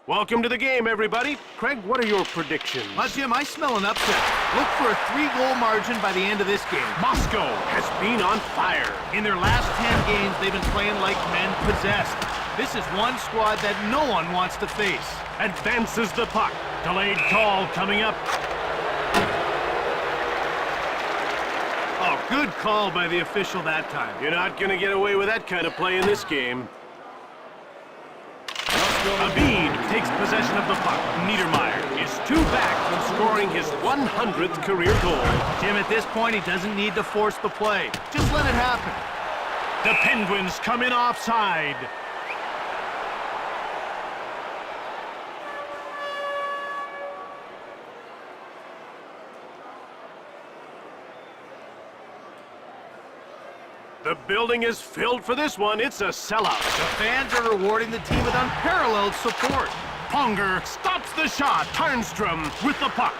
Welcome to the game, everybody. Craig, what are your predictions? Jim, I smell an upset. Look for a 3-goal margin by the end of this game. Moscow has been on fire. In their last 10 games, they've been playing like men possessed. This is one squad that no one wants to face. Advances the puck. Delayed call coming up. Oh, good call by the official that time. You're not going to get away with that kind of play in this game. Abid takes possession of the puck. Niedermeyer is 2 back from scoring his 100th career goal. Jim, at this point, he doesn't need to force the play. Just let it happen. The Penguins come in offside. The building is filled for this one. It's a sellout. The fans are rewarding the team with unparalleled support. Ponger stops the shot. Tarnstrom with the puck.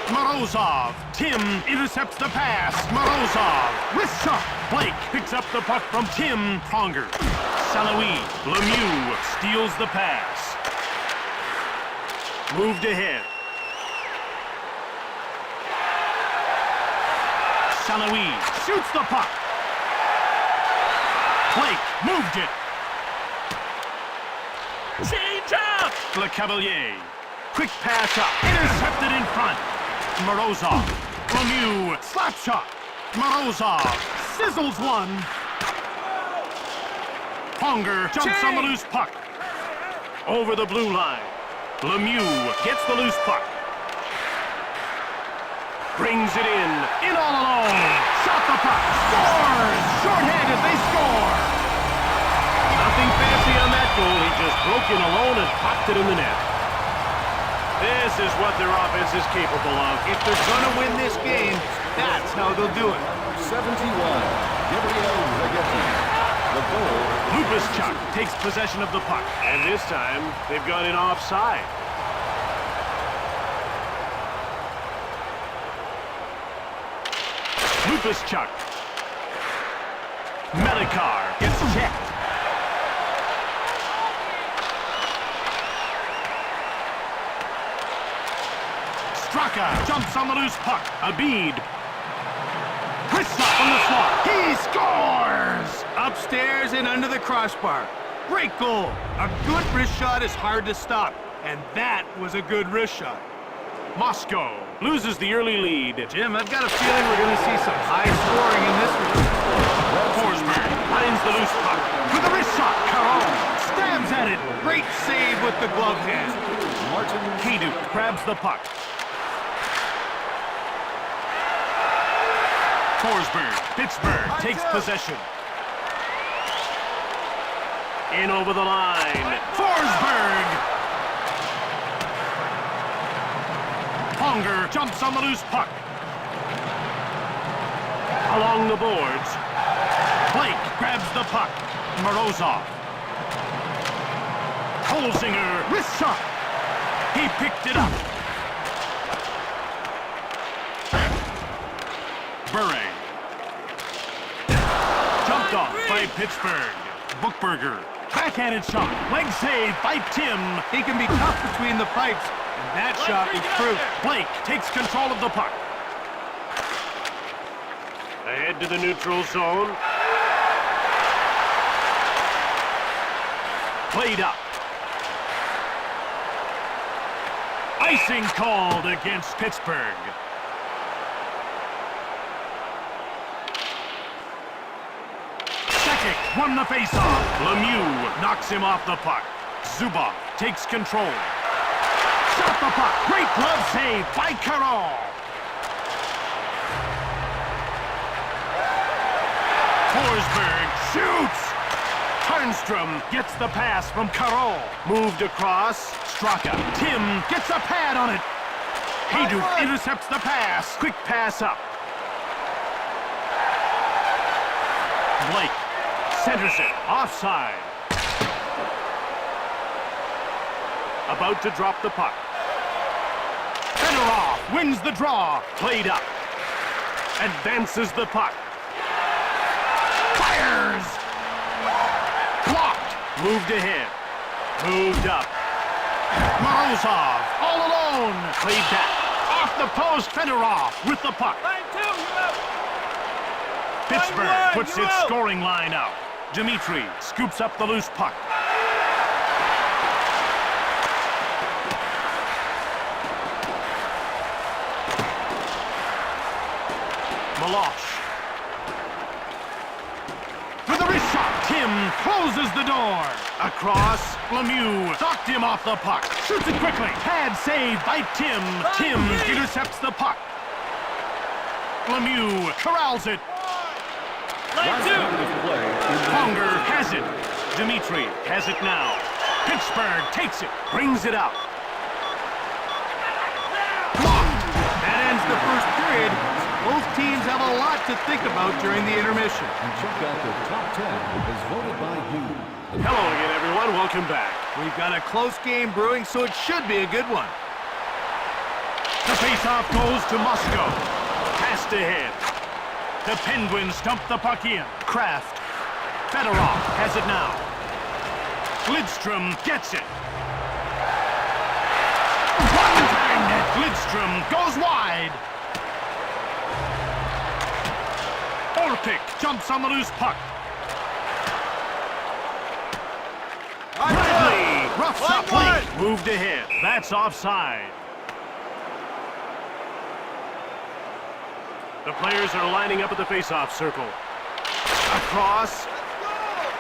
Morozov. Tim intercepts the pass. Morozov. Wrist shot. Blake picks up the puck from Tim. Pronger. Salawi. Lemieux steals the pass. Moved ahead. Salawi shoots the puck. Blake moved it. Change up! Le Cavalier. Quick pass up. Intercepted in front. Morozov. Lemieux. Slap shot. Morozov. Sizzles one. Ponger jumps on the loose puck. Over the blue line. Lemieux gets the loose puck. Brings it in all alone. Shot the puck. Scores! Short-handed, they score! Nothing fancy on that goal. He just broke in alone and popped it in the net. This is what their offense is capable of. If they're going to win this game, that's how they'll do it. 71, Gabriel Zagetti. The goal. Lubischuk takes possession of the puck. And this time, they've gone in offside. Lubischuk. Medikar gets checked. Straka jumps on the loose puck. Abid. Wrist shot from the slot. He scores! Upstairs and under the crossbar. Great goal. A good wrist shot is hard to stop, and that was a good wrist shot. Moscow loses the early lead. Jim, I've got a feeling we're going to see some high scoring in this one. Forsberg finds the loose puck. With a wrist shot, Carol stabs at it. Great save with the glove hand. Hejduk grabs the puck. Forsberg, Pittsburgh takes possession. In over the line. Forsberg! Ponger jumps on the loose puck. Along the boards. Blake grabs the puck. Morozov. Holzinger, wrist shot. He picked it up. Bure. Jumped off by Pittsburgh. Bookberger. Backhanded shot. Leg save by Tim. He can be tough between the pipes, and that shot was through. Blake takes control of the puck. Ahead to the neutral zone. Played up. Icing called against Pittsburgh. Sekic won the faceoff. Lemieux knocks him off the puck. Zubov takes control. Shot the puck. Great glove save by Carol. Forsberg shoots. Turnstrom gets the pass from Carol. Moved across. Straka. Tim gets a pad on it. Hejduk intercepts the pass. Quick pass up. Blake centers it. Offside. About to drop the puck. Fedorov wins the draw. Played up. Advances the puck. Fires! Blocked. Moved ahead. Moved up. Morozov all alone. Played back. Off the post. Fedorov with the puck. Pittsburgh puts its scoring line out. Dmitri scoops up the loose puck. Malosh. With a wrist shot, Tim closes the door. Across, Lemieux knocked him off the puck. Shoots it quickly. Pad saved by Tim. Tim intercepts the puck. Lemieux corrals it. Ponger has it. Dmitri has it now. Pittsburgh takes it. Brings it out. Blocked. That ends the first period. Both teams have a lot to think about during the intermission. And check out the top 10 as voted by you. Hello again, everyone. Welcome back. We've got a close game brewing, so it should be a good one. The faceoff goes to Moscow. Passed ahead. The Penguins dump the puck in. Kraft. Fedorov has it now. Lidstrom gets it. One-time net. Lidstrom goes wide. Orpik jumps on the loose puck. Bradley roughs up Blake. Moved ahead. That's offside. The players are lining up at the face-off circle. Across.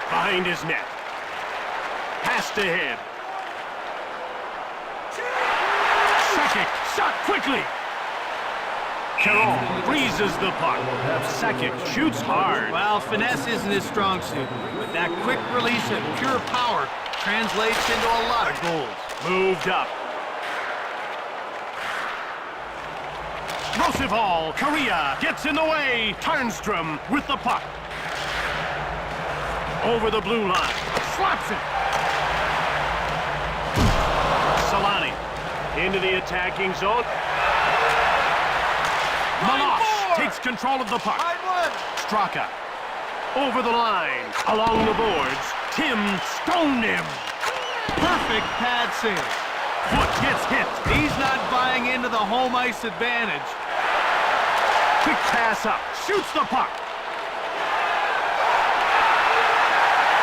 Behind his net. Passed ahead. Sakic shot quickly. Carroll freezes the puck. Sakic shoots hard. Well, finesse isn't his strong suit, but that quick release and pure power translates into a lot of goals. Moved up. Roosevelt, Korea gets in the way. Turnstrom with the puck. Over the blue line. Slaps it. Solani into the attacking zone. Malosh takes control of the puck. Straka over the line. Along the boards. Tim stoned him. Perfect pad save. Foot gets hit. He's not buying into the home ice advantage. Quick pass up. Shoots the puck.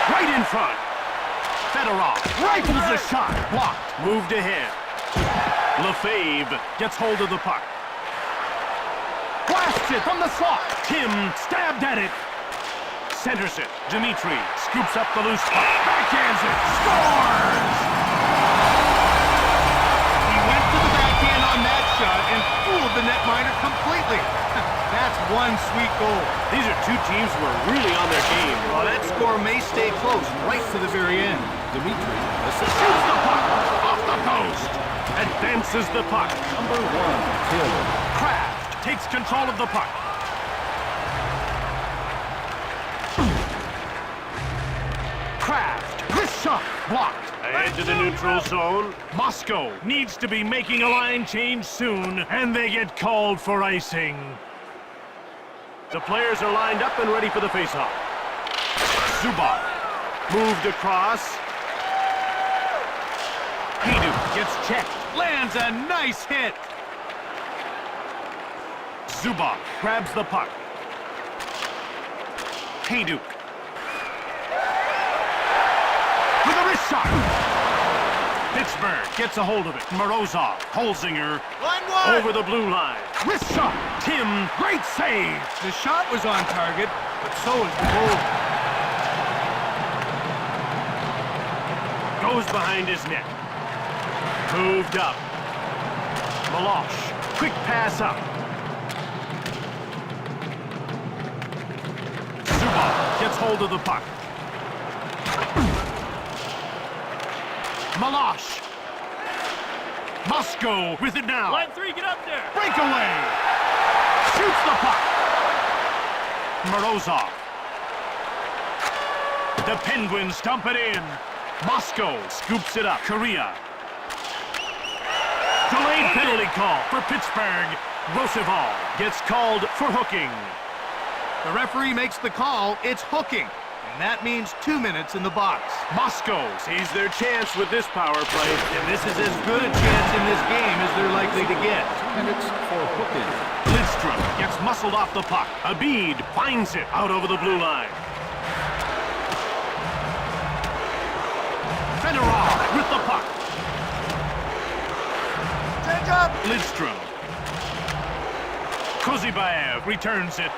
Right in front. Fedorov rifles a shot. Blocked. Moved ahead. Lefebvre gets hold of the puck. Blasts it from the slot. Tim stabbed at it. Centers it. Dimitri scoops up the loose puck. Backhands it. Scores! He went to the backhand on that shot and fooled the netminder completely. That's one sweet goal. These are two teams who are really on their game. Well, that score may stay close right to the very end. Dimitri Shoots the puck off the post. Advances the puck. Number 1, Taylor. Kraft takes control of the puck. Kraft, this shot blocked. Ahead to the neutral zone. Moscow needs to be making a line change soon, and they get called for icing. The players are lined up and ready for the faceoff. Zubov moved across. Hayduk gets checked. Lands a nice hit. Zubov grabs the puck. Hayduk with a wrist shot. Pittsburgh gets a hold of it. Morozov, Holzinger Line one. over the blue line. Wrist shot. Tim, great save. The shot was on target, but so is the goal. Goes behind his net. Moved up. Malosh, quick pass up. Zubov gets hold of the puck. Malosh. Moscow with it now. Line 3, get up there. Breakaway. Shoots the puck. Morozov. The Penguins dump it in. Moscow scoops it up. Korea. Delayed penalty call for Pittsburgh. Roosevelt gets called for hooking. The referee makes the call. It's hooking. And that means 2 minutes in the box. Moscow sees their chance with this power play. And this is as good a chance in this game as they're likely to get. 2 minutes for hooking. Lidstrom gets muscled off the puck. Abid finds it out over the blue line. Fedorov with the puck. Change up. Lidstrom. Kozibaev returns it.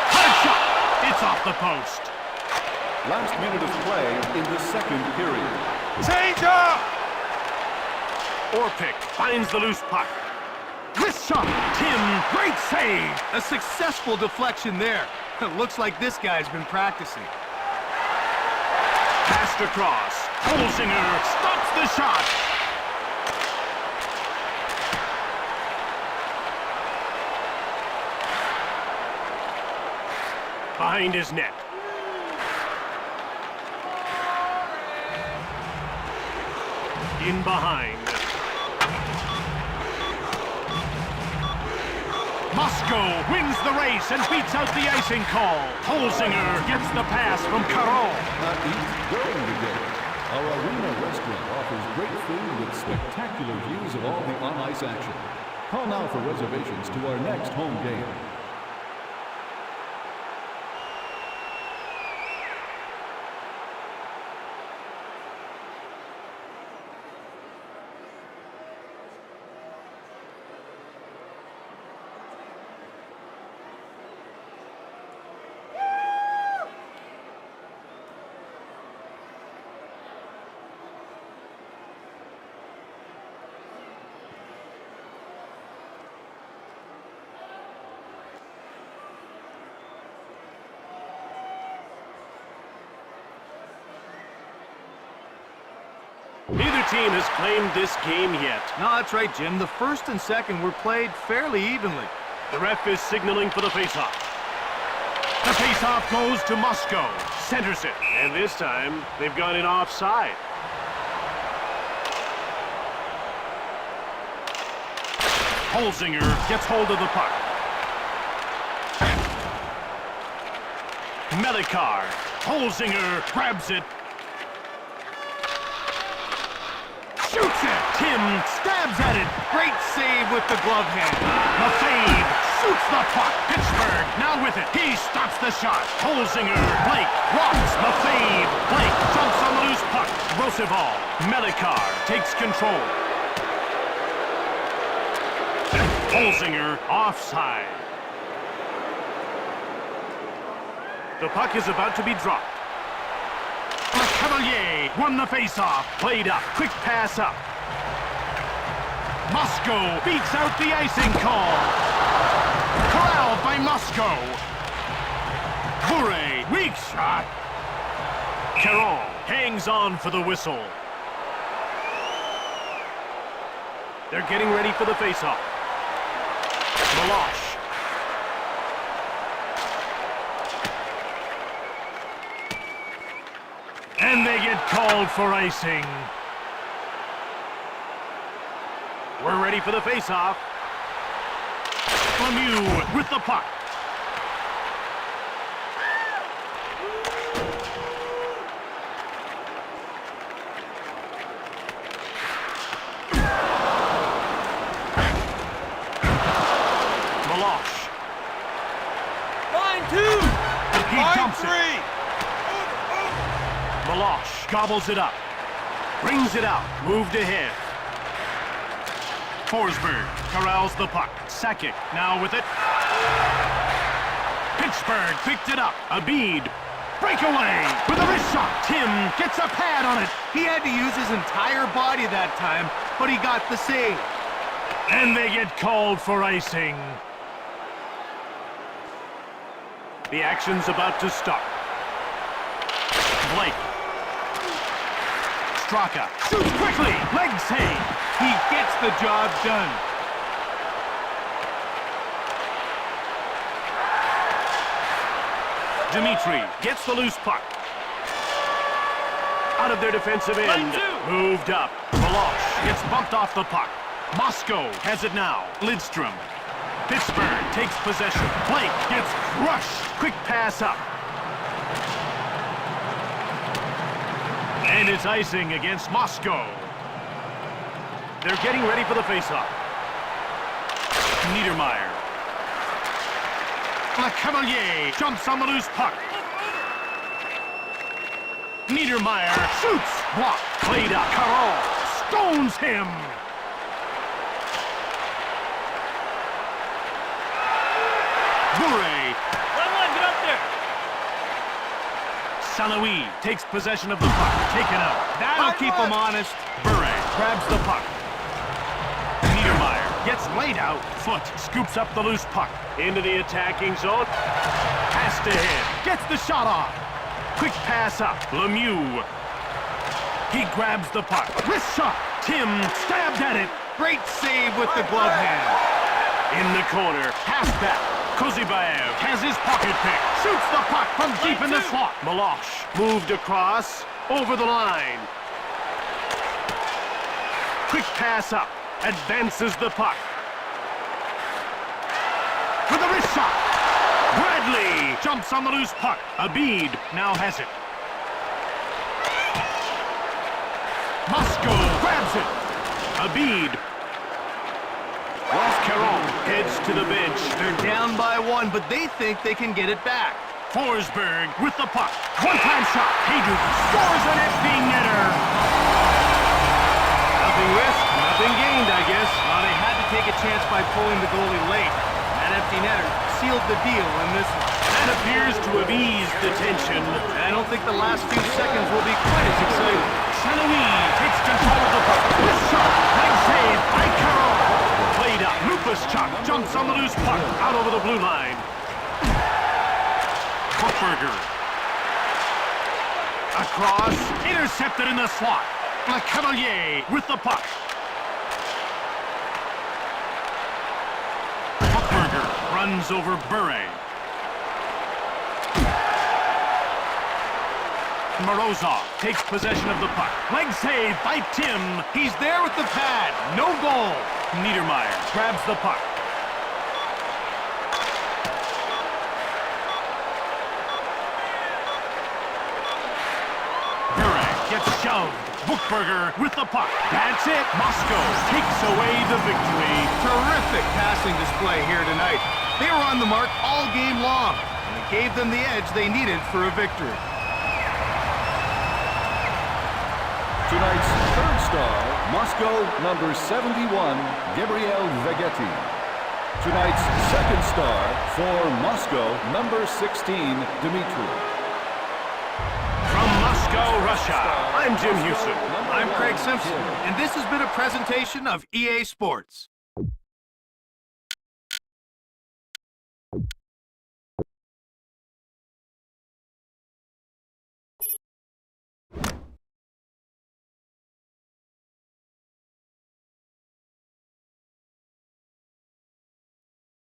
Hard shot. It's off the post. Last minute of play in the second period. Change up. Orpik finds the loose puck. Wrist shot. Tim, great save. A successful deflection there. It looks like this guy's been practicing. Passed across. Holzinger stops the shot. Behind his net. In behind. Moscow wins the race and beats out the icing call. Holzinger gets the pass from Carol. Eat during the game. Our arena restaurant offers great food with spectacular views of all the on-ice action. Call now for reservations to our next home game. Neither team has claimed this game yet. No, that's right, Jim. The first and second were played fairly evenly. The ref is signaling for the faceoff. The faceoff goes to Moscow. Centers it. And this time, they've gone in offside. Holzinger gets hold of the puck. Melikar. Holzinger grabs it. Shoots it! Tim stabs at it. Great save with the glove hand. Lefebvre shoots the puck. Pittsburgh now with it. He stops the shot. Holzinger, Blake, rocks. Lefebvre, Blake jumps on the loose puck. Roosevelt, Melikar takes control. Holzinger offside. The puck is about to be dropped. Cavalier won the faceoff. Played up. Quick pass up. Moscow beats out the icing call. Corralled by Moscow. Bure, weak shot. Caron hangs on for the whistle. They're getting ready for the faceoff. Meloche. And they get called for icing. We're ready for the faceoff. Lemieux with the puck. Meloche. Line 2! He Line dumps 3! it. Meloche gobbles it up. Brings it out. Moved ahead. Forsberg corrals the puck. Sakic now with it. Pittsburgh picked it up. Abid. Breakaway with a wrist shot. Tim gets a pad on it. He had to use his entire body that time, but he got the save. And they get called for icing. The action's about to start. Blake. Straka shoots quickly. Leg save. He gets the job done. Dimitri gets the loose puck. Out of their defensive end. Moved up. Meloche gets bumped off the puck. Moscow has it now. Lidstrom. Pittsburgh takes possession. Blake gets crushed. Quick pass up. And it's icing against Moscow. They're getting ready for the faceoff. Niedermeyer. Cavalier jumps on the loose puck. Niedermeyer shoots. Blocked. Played up. Caron stones him. Bure. Get up there! St-Louis takes possession of the puck. Taken out. That'll keep him honest. Bure grabs the puck. Niedermeyer gets laid out. Foot scoops up the loose puck. Into the attacking zone. Pass to him. Gets the shot off. Quick pass up. Lemieux. He grabs the puck. Wrist shot. Tim stabbed at it. Great save with the glove hand. In the corner. Pass back. Kozibaev has his pocket pick. Shoots the puck from deep in the slot. Meloche moved across. Over the line. Quick pass up. Advances the puck. With a wrist shot. Bradley jumps on the loose puck. Abid now has it. Moscow grabs it. Abid. Caron heads to the bench. They're down by one, but they think they can get it back. Forsberg with the puck. One-time shot. Hayden scores an empty netter. Nothing risked, nothing gained, I guess. Well, they had to take a chance by pulling the goalie late. That empty netter sealed the deal in this one. That appears to have eased the tension. And I don't think the last few seconds will be quite as exciting. St-Louis takes control of the puck. This shot, leg save by Caron. Played up. Lupus Chuck jumps on the loose puck out over the blue line. Hochberger. Across. Intercepted in the slot. Cavalier with the puck. Hochberger runs over Bure. Morozov takes possession of the puck. Leg save by Tim. He's there with the pad. No goal. Niedermeyer grabs the puck. Bure gets shoved. Bookberger with the puck. That's it. Moscow takes away the victory. Terrific passing display here tonight. They were on the mark all game long, and it gave them the edge they needed for a victory. Tonight's third star, Moscow, number 71, Gabriel Vegetti. Tonight's second star for Moscow, number 16, Dmitry. From Moscow, Russia, I'm Jim Houston. I'm Craig Simpson, and this has been a presentation of EA Sports.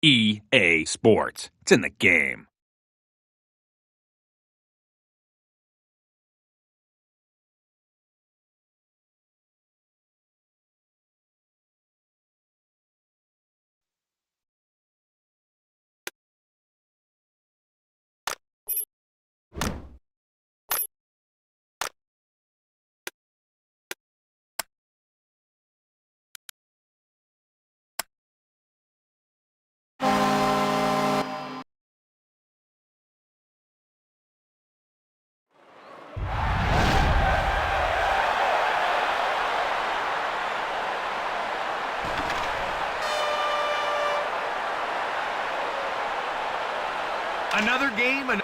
EA Sports. It's in the game. Another game, and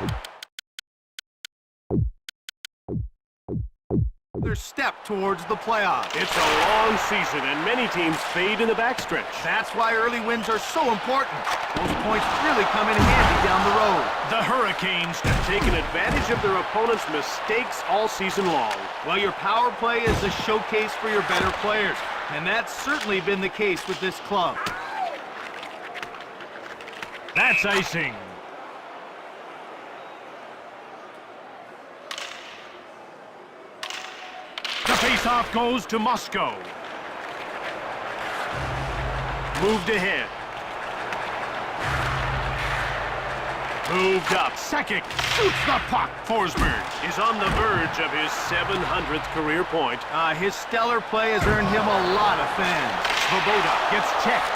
another step towards the playoffs. It's a long season, and many teams fade in the backstretch. That's why early wins are so important. Those points really come in handy down the road. The Hurricanes have taken advantage of their opponents' mistakes all season long. Well, your power play is a showcase for your better players, and that's certainly been the case with this club. That's icing. The faceoff goes to Moscow. Moved ahead. Moved up. Sakic shoots the puck. Forsberg is on the verge of his 700th career point. His stellar play has earned him a lot of fans. Svoboda gets checked.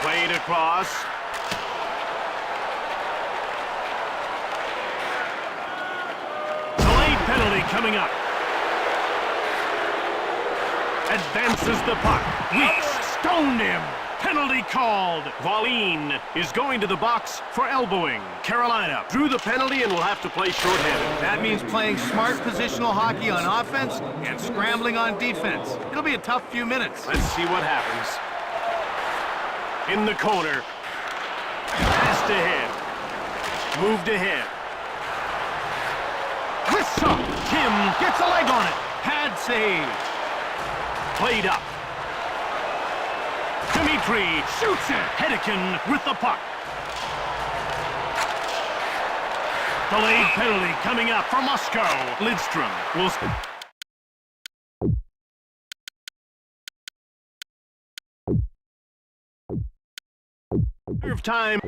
Played across. Delayed penalty coming up. Advances the puck. Weeks stoned him. Penalty called. Volin is going to the box for elbowing. Carolina drew the penalty and will have to play shorthanded. That means playing smart positional hockey on offense and scrambling on defense. It'll be a tough few minutes. Let's see what happens. In the corner. Passed ahead. Moved ahead. Whistle. Tim gets a leg on it. Pad save. Played up. Dmitry shoots it. Hedeken with the puck. Delayed penalty coming up for Moscow. Lidstrom will... Serve time.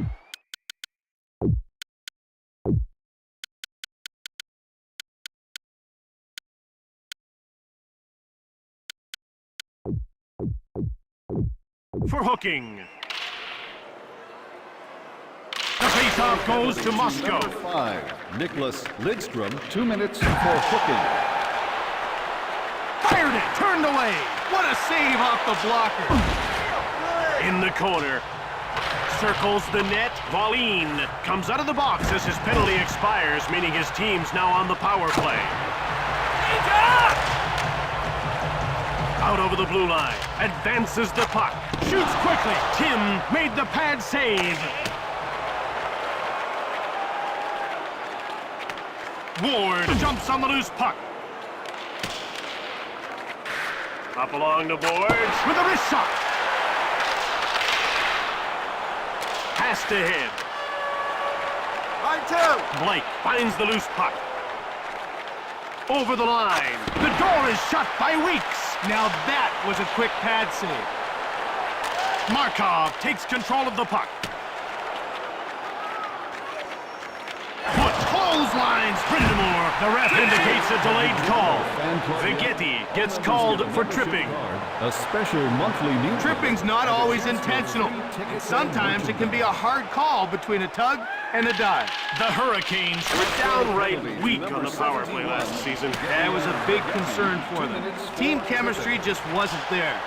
For hooking. The faceoff goes to Moscow. Number 5, Nicholas Lidstrom, 2 minutes for hooking. Fired it. Turned away. What a save off the blocker. In the corner. Circles the net. Volin comes out of the box as his penalty expires, meaning his team's now on the power play. Out over the blue line. Advances the puck. Shoots quickly. Tim made the pad save. Ward jumps on the loose puck. Up along the boards with a wrist shot. Passed ahead. Line 2. Blake finds the loose puck. Over the line. The door is shut by Weeks. Now that was a quick pad save. Markov takes control of the puck. Foot clotheslines Brindamore The ref indicates a delayed call. Vighetti gets called for tripping. A special monthly new Tripping's not always intentional. Sometimes it can be a hard call between a tug and a dive. The Hurricanes were downright weak on the power play last season. That was a big concern for them. Team chemistry just wasn't there.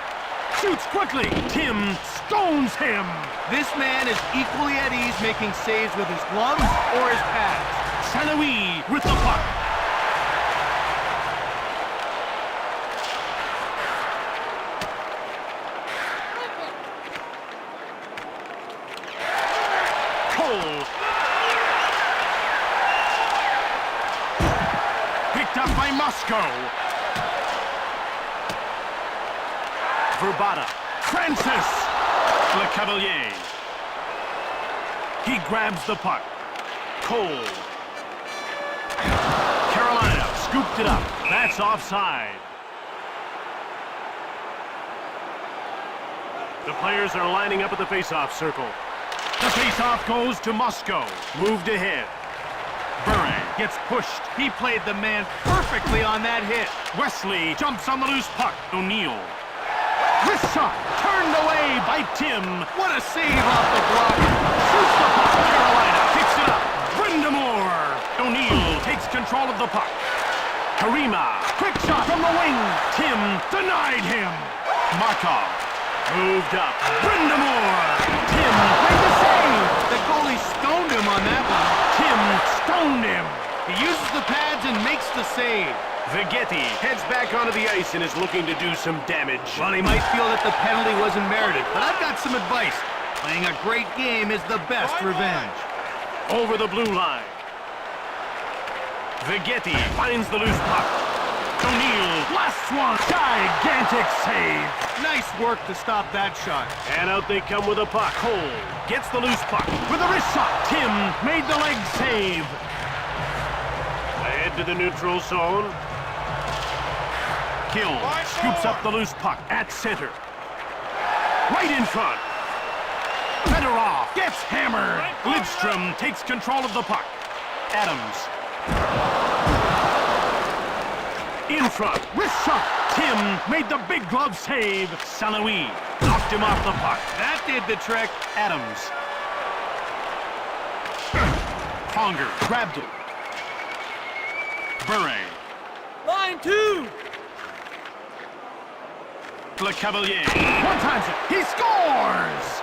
Shoots quickly. Tim stones him. This man is equally at ease making saves with his gloves or his pads. Sanoui with the puck. Cole. Picked up by Moscow. Verbata. Francis. Le Cavalier. He grabs the puck. Cole. Carolina scooped it up. That's offside. The players are lining up at the face-off circle. The face-off goes to Moscow. Moved ahead. Bure gets pushed. He played the man perfectly on that hit. Wesley jumps on the loose puck. O'Neill. Wrist shot turned away by Tim. What a save off the block. Shoots the puck. Carolina picks it up. Brindamore. O'Neill takes control of the puck. Karima. Quick shot from the wing. Tim denied him. Markov moved up. Brindamore. Tim made the save. The goalie stoned him on that one. Tim stoned him. He uses the pads and makes the save. Vighetti heads back onto the ice and is looking to do some damage. Well, he might feel that the penalty wasn't merited, but I've got some advice. Playing a great game is the best revenge. Over the blue line. Vighetti finds the loose puck. O'Neill blasts one. Gigantic save. Nice work to stop that shot. And out they come with a puck. Cole gets the loose puck with a wrist shot. Tim made the leg save. Ahead to the neutral zone. Kill scoops up the loose puck at center. Right in front. Fedorov gets hammered. Lidstrom takes control of the puck. Adams. In front. Wrist shot. Tim made the big glove save. Sanoui knocked him off the puck. That did the trick. Adams. Conger grabbed it. Bure. Line 2. Le Cavalier. One times it. He scores!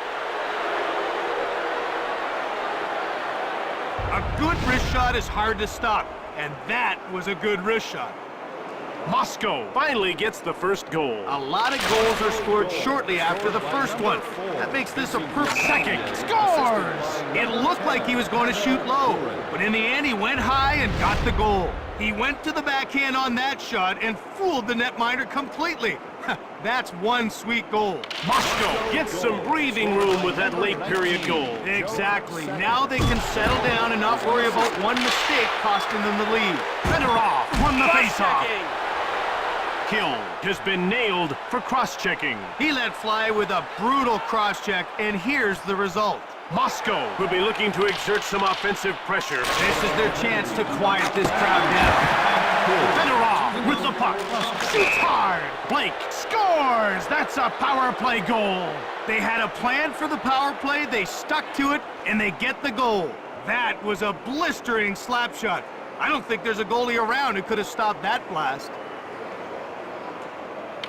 A good wrist shot is hard to stop, and that was a good wrist shot. Moscow finally gets the first goal. A lot of goals are scored shortly after the first one. That makes this a perfect Second. Scores! It looked like he was going to shoot low, but in the end he went high and got the goal. He went to the backhand on that shot and fooled the netminder completely. That's one sweet goal. Moscow gets some breathing room with that late period goal. Exactly. Now they can settle down and not worry about one mistake costing them the lead. Fedorov won the faceoff. Checking. Kill has been nailed for cross-checking. He let fly with a brutal cross-check, and here's the result. Moscow will be looking to exert some offensive pressure. This is their chance to quiet this crowd down. Fedorov with the puck. Shoots hard. Blake scores. That's a power play goal. They had a plan for the power play, they stuck to it, and they get the goal. That was a blistering slap shot. I don't think there's a goalie around who could have stopped that blast.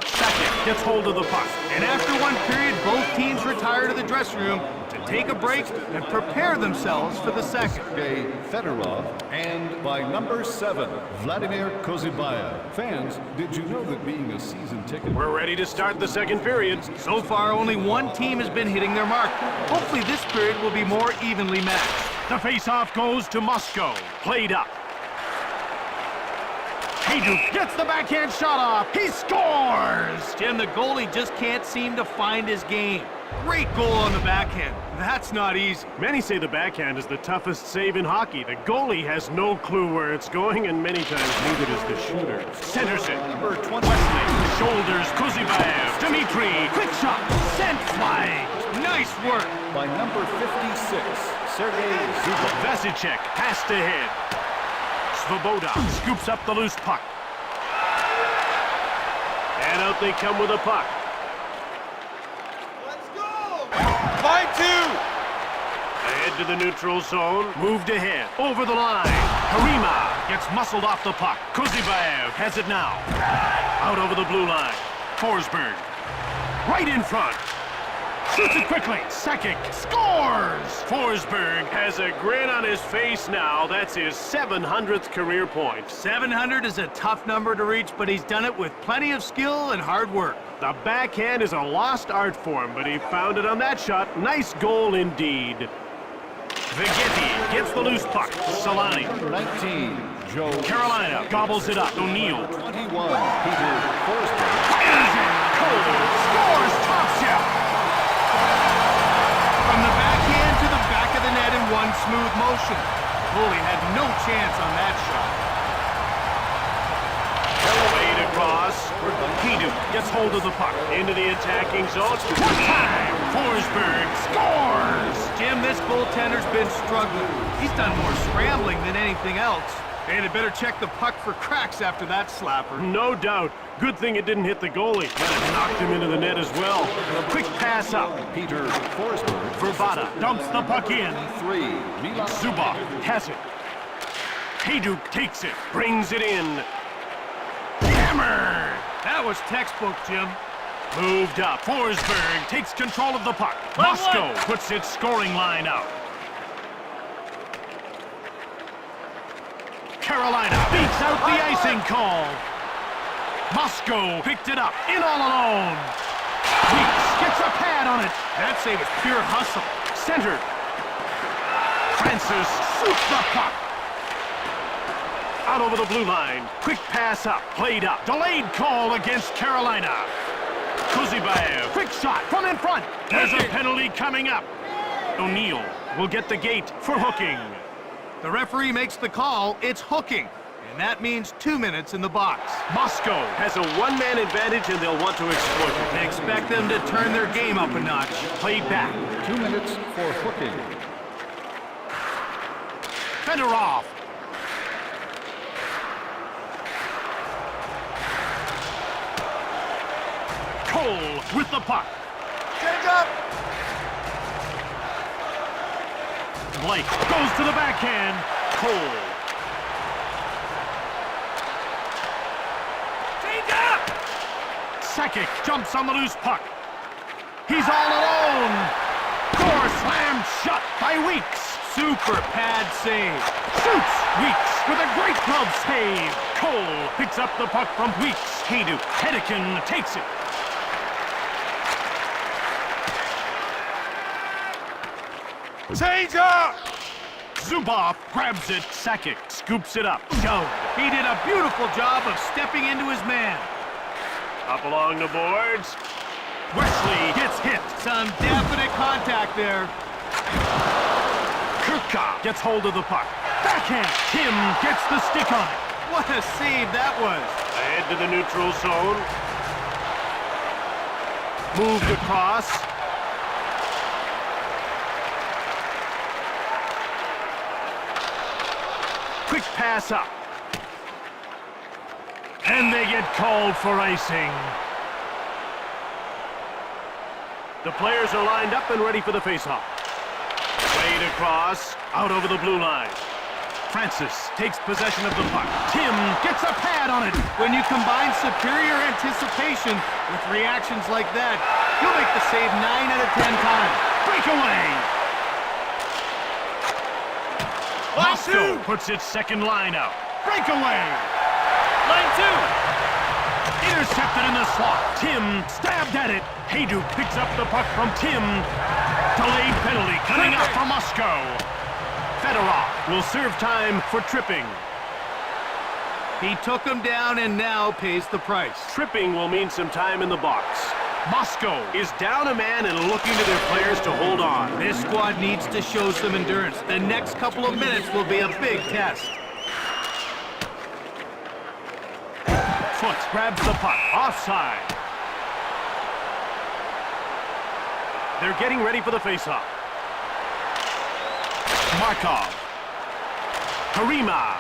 Second gets hold of the puck. And after one period, both teams retire to the dressing room to take a break and prepare themselves for the second. Fedorov, and by number 7, Vladimir Kozybaya. Fans, did you know that being a season ticket... We're ready to start the second period. So far, only one team has been hitting their mark. Hopefully this period will be more evenly matched. The face-off goes to Moscow. Played up. Hayduk gets the backhand shot off. He scores! Jim, the goalie just can't seem to find his game. Great goal on the backhand. That's not easy. Many say the backhand is the toughest save in hockey. The goalie has no clue where it's going, and many times neither does the shooter. Centers it. Number 20. Wesley shoulders Kuzibayev. Dmitry, quick shot, sent flying. Nice work. By number 56, Sergei Zubov. Vasicek passed ahead. Svoboda scoops up the loose puck. And out they come with a puck. Let's go! Line 2! Ahead to the neutral zone. Moved ahead. Over the line. Karima gets muscled off the puck. Kozibaev has it now. Out over the blue line. Forsberg. Right in front. Shoots it quickly. Sakic scores! Forsberg has a grin on his face now. That's his 700th career point. 700 is a tough number to reach, but he's done it with plenty of skill and hard work. The backhand is a lost art form, but he found it on that shot. Nice goal indeed. Vigeti gets the loose puck. Solani. Number 19, Joe. Carolina gobbles it up. O'Neill. 21, Peter Forsberg. Fires it. Cole scores. Top shot. From the backhand to the back of the net in one smooth motion. Goalie had no chance on that shot. Elevate across. Hidu gets hold of the puck. Into the attacking zone. One time. Forsberg scores. Jim, this goaltender's been struggling. He's done more scrambling than anything else. And had better check the puck for cracks after that slapper. No doubt. Good thing it didn't hit the goalie. That knocked him into the net as well. A quick pass up. Peter Forsberg. Verbata dumps the puck in. 3, Milan. Zubov has it. Hayduk takes it. Brings it in. Hammer! That was textbook, Jim. Moved up. Forsberg takes control of the puck. Moscow puts its scoring line out. Carolina beats out the icing call. Moscow picked it up. In all alone. Weeks gets a pad on it. That save is pure hustle. Centered. Francis shoots the puck. Out over the blue line. Quick pass up. Played up. Delayed call against Carolina. Kozibaev. Quick shot from in front. There's a penalty coming up. O'Neill will get the gate for hooking. The referee makes the call. It's hooking. And that means 2 minutes in the box. Moscow has a one-man advantage and they'll want to exploit it. They expect them to turn their game up a notch. Played back. 2 minutes for hooking. Fedorov. Cole with the puck. Change up! Blake goes to the backhand. Cole. Change up! Sakic jumps on the loose puck. He's all alone. Door slammed shut by Weeks. Super pad save. Shoots. Weeks with a great glove save. Cole picks up the puck from Weeks. Hayduk. Hedican takes it. Change up! Zubov grabs it. Sakic scoops it up. Go. He did a beautiful job of stepping into his man. Up along the boards. Wesley gets hit. Some definite contact there. Kirka gets hold of the puck. Backhand. Tim gets the stick on it. What a save that was. Ahead to the neutral zone. Moved across. Quick pass up. And they get called for icing. The players are lined up and ready for the faceoff. Played across, out over the blue line. Francis takes possession of the puck. Tim gets a pad on it. When you combine superior anticipation with reactions like that, you'll make the save 9 out of 10 times. Breakaway. Moscow two. puts its second line out. Breakaway. Line 2! Intercepted in the slot. Tim stabbed at it. Hayduk picks up the puck from Tim. Delayed penalty coming up from Moscow. Fedorov will serve time for tripping. He took him down and now pays the price. Tripping will mean some time in the box. Moscow is down a man and looking to their players to hold on. This squad needs to show some endurance. The next couple of minutes will be a big test. Foot grabs the puck. Offside. They're getting ready for the faceoff. Markov. Karima.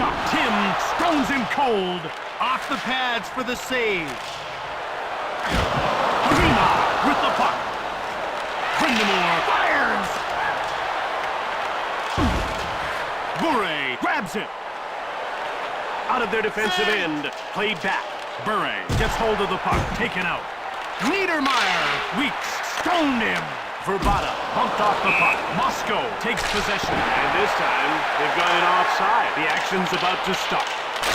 shot. Tim stones him cold. Off the pads for the save. Arena with the puck. Brindamore fires. Bure grabs it. Out of their defensive end. Played back. Bure gets hold of the puck. Taken out. Niedermeyer. Weeks stoned him. Verbata bumped off the puck. Moscow takes possession. And this time, they've got it offside. The action's about to stop.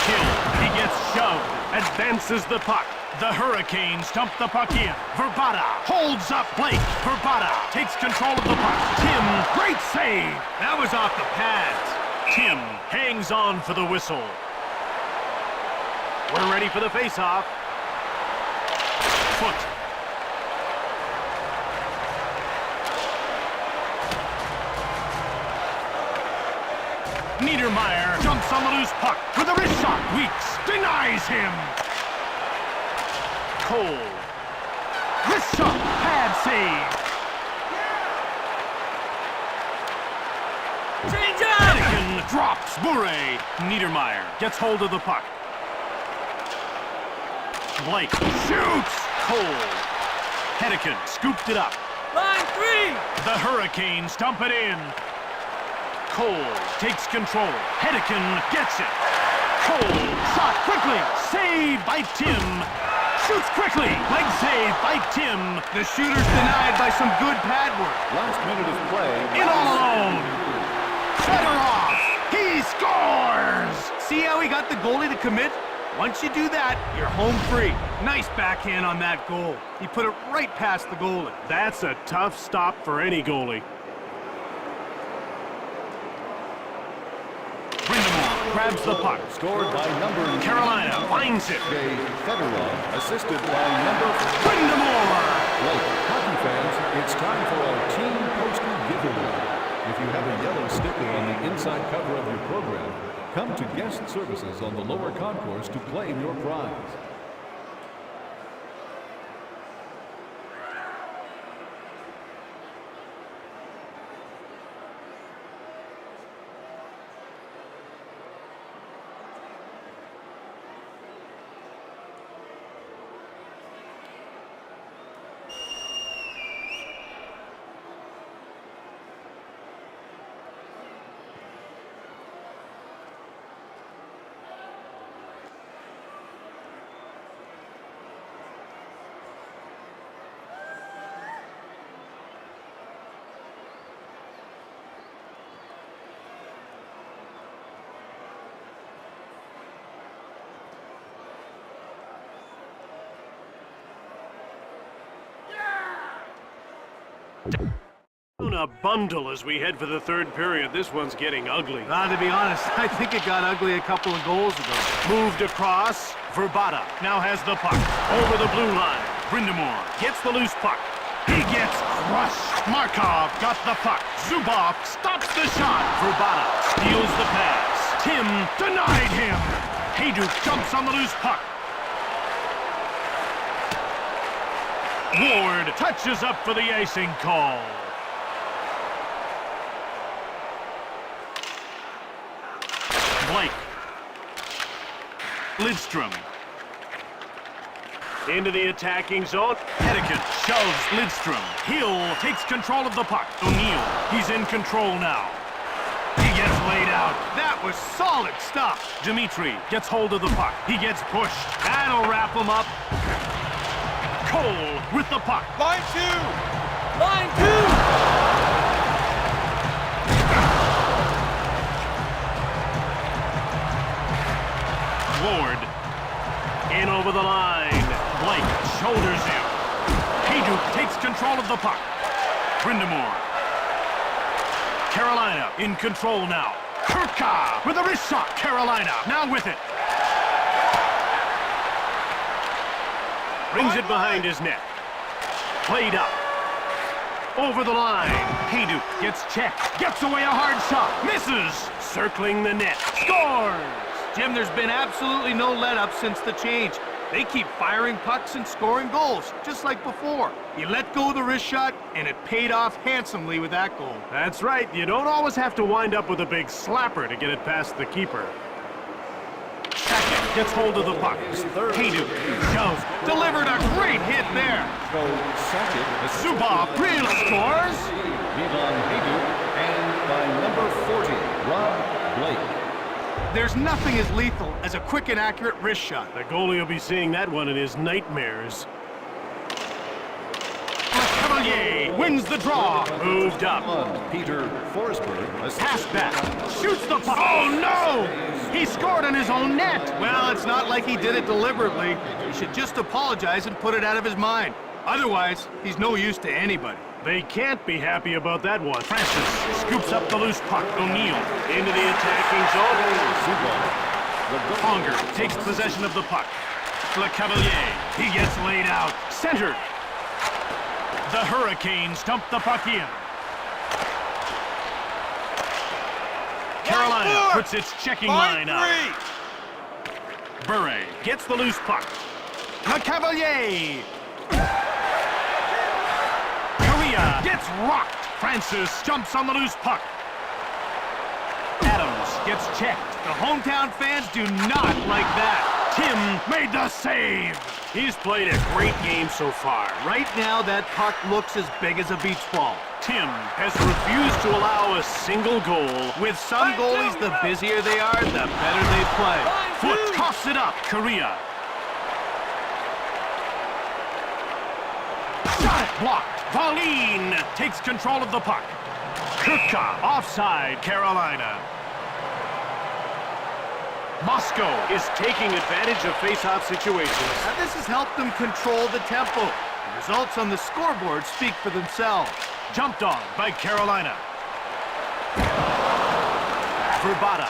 Kill. He gets shoved. Advances the puck. The Hurricanes dump the puck in. Verbata holds up Blake. Verbata takes control of the puck. Tim, great save. That was off the pads. Tim hangs on for the whistle. We're ready for the face-off. Foot. Niedermeyer jumps on the loose puck with a wrist shot. Weeks denies him. Cole. Wrist shot. Pad save. Change up! Anakin drops. Bure. Niedermeyer gets hold of the puck. Blake shoots. Cole. Hennigan scooped it up. Line 3! The Hurricanes dump it in. Cole takes control. Hennigan gets it. Cole shot quickly. Saved by Tim. Shoots quickly. Leg save by Tim. The shooter's denied by some good pad work. Last minute of play. In all alone. Cutter off. He scores. See how he got the goalie to commit? Once you do that, you're home free. Nice backhand on that goal. He put it right past the goalie. That's a tough stop for any goalie. Brindamore grabs the puck. Scored by number Carolina finds it. Federer, assisted by number Brindamore. Blake. Hockey fans, it's time for our team poster giveaway. If you have a yellow sticker on the inside cover of your program, come to guest services on the lower concourse to claim your prize. A bundle as we head for the third period. This one's getting ugly. To be honest, I think it got ugly a couple of goals ago. Moved across. Verbata now has the puck. Over the blue line. Brindamore gets the loose puck. He gets crushed. Markov got the puck. Zubov stops the shot. Verbata steals the pass. Tim denied him. Hayduk jumps on the loose puck. Ward touches up for the icing call. Blake. Lidstrom. Into the attacking zone. Hennigan shoves Lidstrom. Hill takes control of the puck. O'Neill, he's in control now. He gets laid out. That was solid stuff. Dimitri gets hold of the puck. He gets pushed. That'll wrap him up. Cole with the puck. Line 2! Line 2! Ward. In over the line. Blake shoulders him. Hayduk takes control of the puck. Brindamore. Carolina in control now. Kurka with a wrist shot. Carolina now with it. Brings it behind his net. Played up. Over the line. Hayduk gets checked. Gets away a hard shot. Misses. Circling the net. Scores! Jim, there's been absolutely no let-up since the change. They keep firing pucks and scoring goals, just like before. You let go of the wrist shot, and it paid off handsomely with that goal. That's right. You don't always have to wind up with a big slapper to get it past the keeper. gets hold of the puck. Haydu shoves, delivered a great hit there. Zubov really scores. And by number 40, Rob Blake. There's nothing as lethal as a quick and accurate wrist shot. The goalie will be seeing that one in his nightmares. Cavalier wins the draw. Moved up. Peter Forsberg. Pass back. Shoots the puck. Oh, no! He scored on his own net. Well, it's not like he did it deliberately. He should just apologize and put it out of his mind. Otherwise, he's no use to anybody. They can't be happy about that one. Francis scoops up the loose puck. O'Neill into the attacking zone. Conger takes possession of the puck. Le Cavalier. He gets laid out. Centered. The Hurricanes dump the puck in. Carolina puts its checking line out. Bure gets the loose puck. Le Cavalier. Korea gets rocked. Francis jumps on the loose puck. Adams gets checked. The hometown fans do not like that. Tim made the save. He's played a great game so far. Right now, that puck looks as big as a beach ball. Tim has refused to allow a single goal. With some goalies, the busier they are, the better they play. Foot coughs it up. Korea. Shot blocked. Valine takes control of the puck. Kirka offside. Carolina. Moscow is taking advantage of face-off situations. Now, this has helped them control the tempo. The results on the scoreboard speak for themselves. Jumped on by Carolina. Verbata.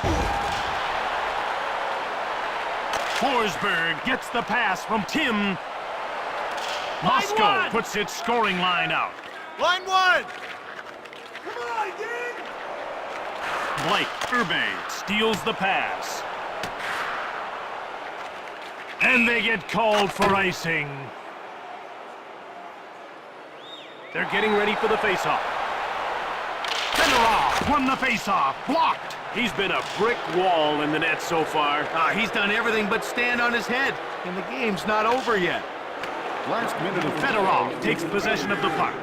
Forsberg gets the pass from Tim. Moscow puts its scoring line out. Line one! Come on, Ding! Blake Urbe steals the pass. And they get called for icing. They're getting ready for the faceoff. Fedorov won the faceoff. Blocked. He's been a brick wall in the net so far. He's done everything but stand on his head, and the game's not over yet. Last minute of Fedorov takes possession of the puck.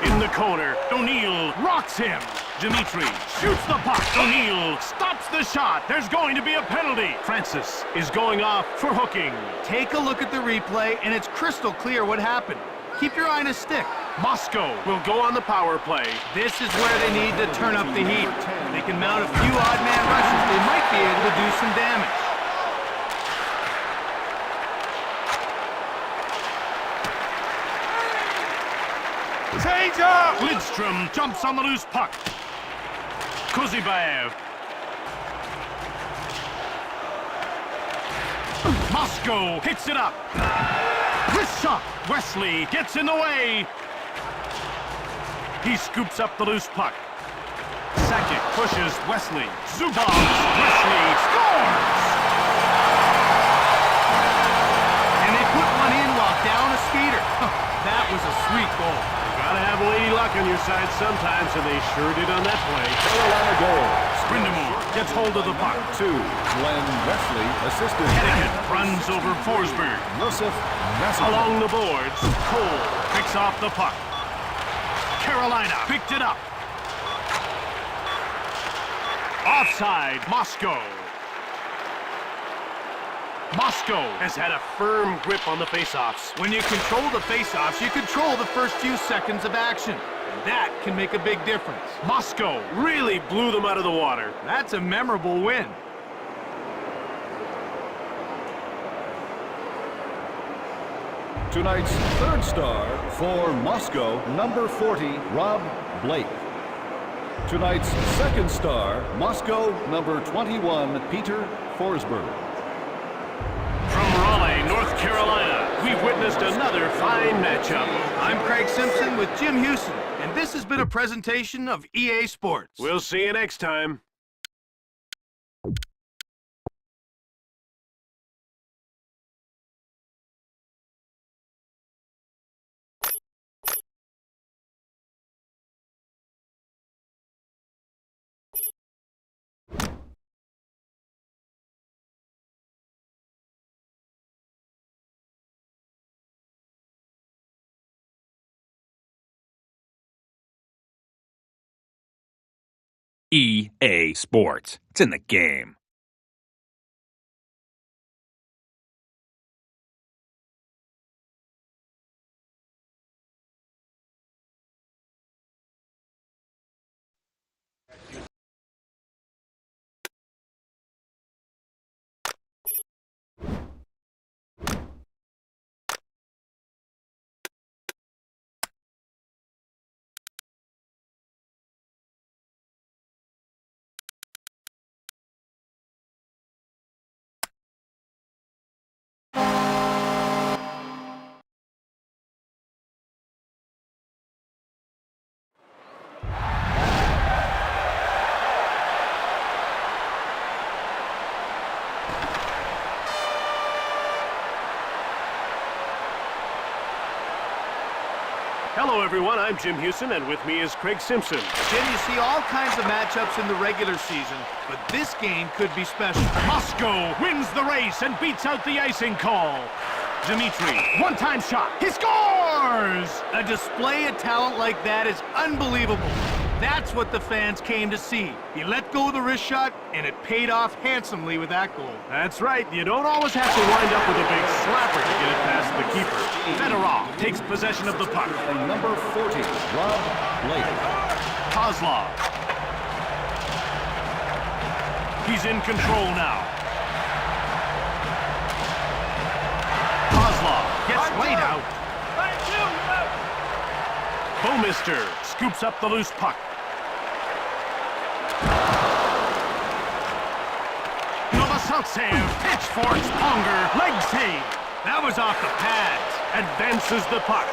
In the corner, O'Neill rocks him. Dimitri shoots the puck. O'Neill stops the shot. There's going to be a penalty. Francis is going off for hooking. Take a look at the replay, and it's crystal clear what happened. Keep your eye on his stick. Moscow will go on the power play. This is where they need to turn up the heat. They can mount a few odd man rushes. They might be able to do some damage. Change up! Lidstrom jumps on the loose puck. Kozibaev. Moscow hits it up. Wrist shot. Wesley gets in the way. He scoops up the loose puck. Sakic pushes Wesley. Zubov. Wesley scores! And they put one in while down a skater. That was a sweet goal. Gotta have lady luck on your side sometimes, and they sure did on that play. Carolina goal. Brindamore gets hold of the puck. 2. Glenn Wesley assisted. Hennigan runs over Forsberg. Joseph Massacre. Along the boards, Cole picks off the puck. Carolina picked it up. Offside, Moscow. Moscow has had a firm grip on the faceoffs. When you control the faceoffs, you control the first few seconds of action. And that can make a big difference. Moscow really blew them out of the water. That's a memorable win. Tonight's third star for Moscow, number 40, Rob Blake. Tonight's second star, Moscow, number 21, Peter Forsberg. From Raleigh, North Carolina, we've witnessed another fine matchup. I'm Craig Simpson with Jim Houston, and this has been a presentation of EA Sports. We'll see you next time. EA Sports. It's in the game. Hello, everyone. I'm Jim Houston, and with me is Craig Simpson. Jim, you see all kinds of matchups in the regular season, but this game could be special. Moscow wins the race and beats out the icing call. Dimitri, one-time shot. He scores! A display of talent like that is unbelievable. That's what the fans came to see. He let go of the wrist shot, and it paid off handsomely with that goal. That's right. You don't always have to wind up with a big slapper to get it past the keeper. Fedorov takes possession of the puck. And number 40, Rob Blake. Kozlov. He's in control now. Kozlov gets laid out. Bouwmeester scoops up the loose puck. Novoselic, pitchforks, Ponger, leg save. That was off the pads. Advances the puck.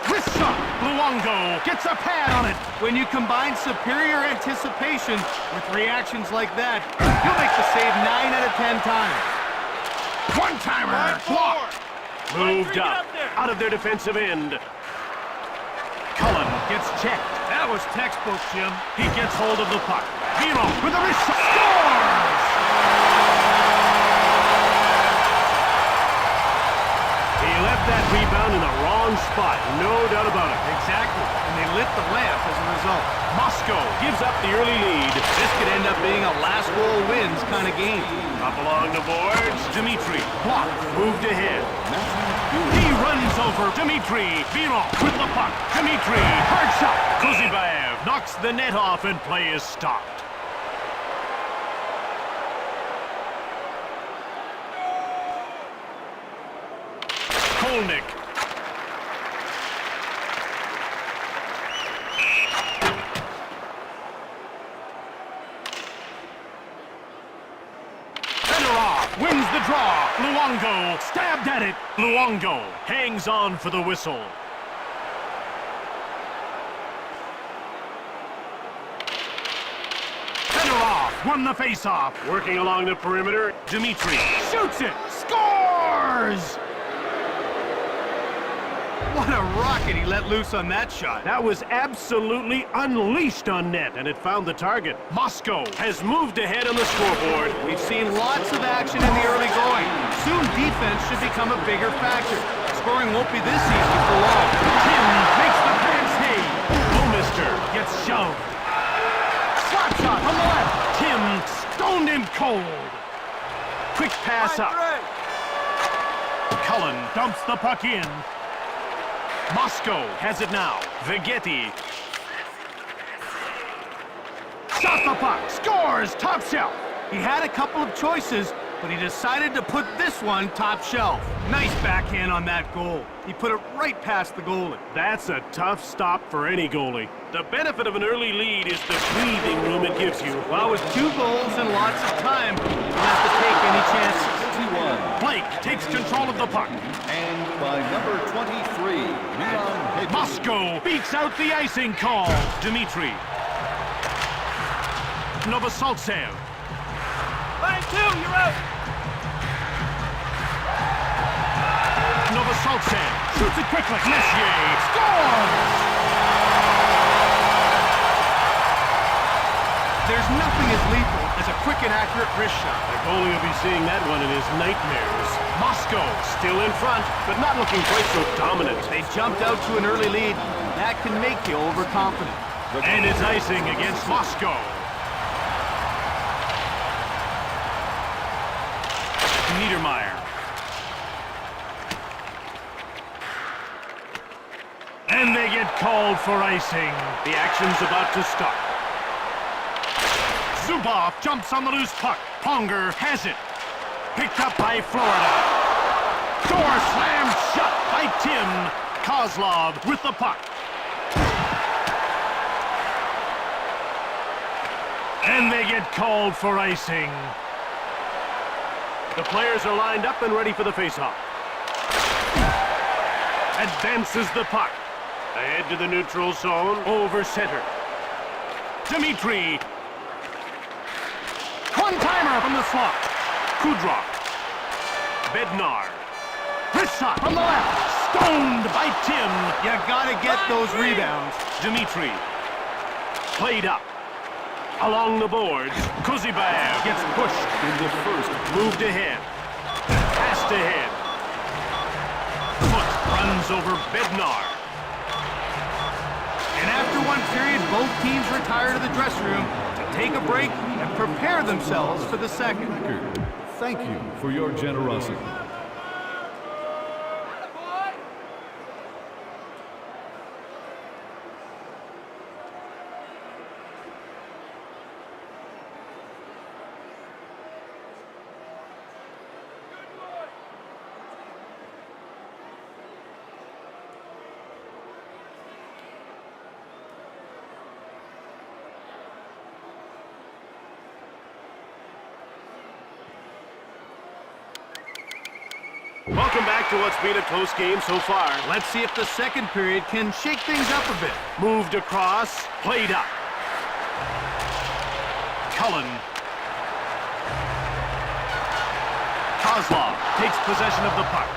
Wrist shot. Luongo gets a pad on it. When you combine superior anticipation with reactions like that, you'll make the save 9 out of 10 times. One-timer. Blocked. Moved up. Out of their defensive end. Cullen gets checked. That was textbook, Jim. He gets hold of the puck. Vino with a wrist shot. Scores! He left that rebound in the wrong spot. No doubt about it. Exactly. And they lit the lamp as a result. Moscow gives up the early lead. This could end up being a last goal wins kind of game. Up along the boards. Dimitri. Block. Moved ahead. He runs over Dimitri. Vino with the puck. Dimitri. Hard shot. Kuzibaev knocks the net off and play is stopped. Kolnick. Fedorov wins the draw. Luongo stabbed at it. Luongo hangs on for the whistle. Fedorov won the faceoff. Working along the perimeter. Dimitri shoots it. Scores! What a rocket he let loose on that shot. That was absolutely unleashed on net, and it found the target. Moscow Has moved ahead on the scoreboard. We've seen lots of action in the early going. Soon defense should become a bigger factor. Scoring won't be this easy for long. Tim makes the pass save. Bouwmeester Gets shoved. Slap shot from the left. Tim stoned him cold. Quick pass up. Cullen dumps the puck in. Moscow has it now. Vegetti. Shot the puck. Scores. Top shelf. He had a couple of choices, but he decided to put this one top shelf. Nice backhand on that goal. He put it right past the goalie. That's a tough stop for any goalie. The benefit of an early lead is the breathing room it gives you. Well, with 2 goals and lots of time, you don't have to take any chances. 51. Blake takes control of the puck. And by number 23, Leon Higgins. Moscow beats out the icing call. Dimitri. Novoselic. Line 2, you're out. Novoselic shoots it quickly. Messier scores! There's nothing as lethal as a quick and accurate wrist shot. The goalie will be seeing that one in his nightmares. Moscow Still in front, but not looking quite so dominant. They jumped out to an early lead. That can make you overconfident. and it's icing against Moscow. And they get called for icing. The action's about to start. Zubov jumps on the loose puck. Ponger has it. Picked up by Florida. Door slammed shut by Tim. Kozlov with the puck. And they get called for icing. The players are lined up and ready for the faceoff. Advances the puck. Ahead to the neutral zone. Over center. Dmitri. One-timer from the slot. Kudrov. Bednar. Wrist shot from the left. Stoned by Tim. You gotta get those rebounds. Dmitri. Played up. Along the boards. Kuzibaev gets pushed. In the first, Moved ahead. Passed ahead. Foot runs over Bednar. And after one period, both teams retire to the dressing room to take a break and prepare themselves for the second. thank you for your generosity. Welcome back to what's been a close game so far. Let's see if the second period can shake things up a bit. Moved across, played up. Cullen. Kozlov takes possession of the puck.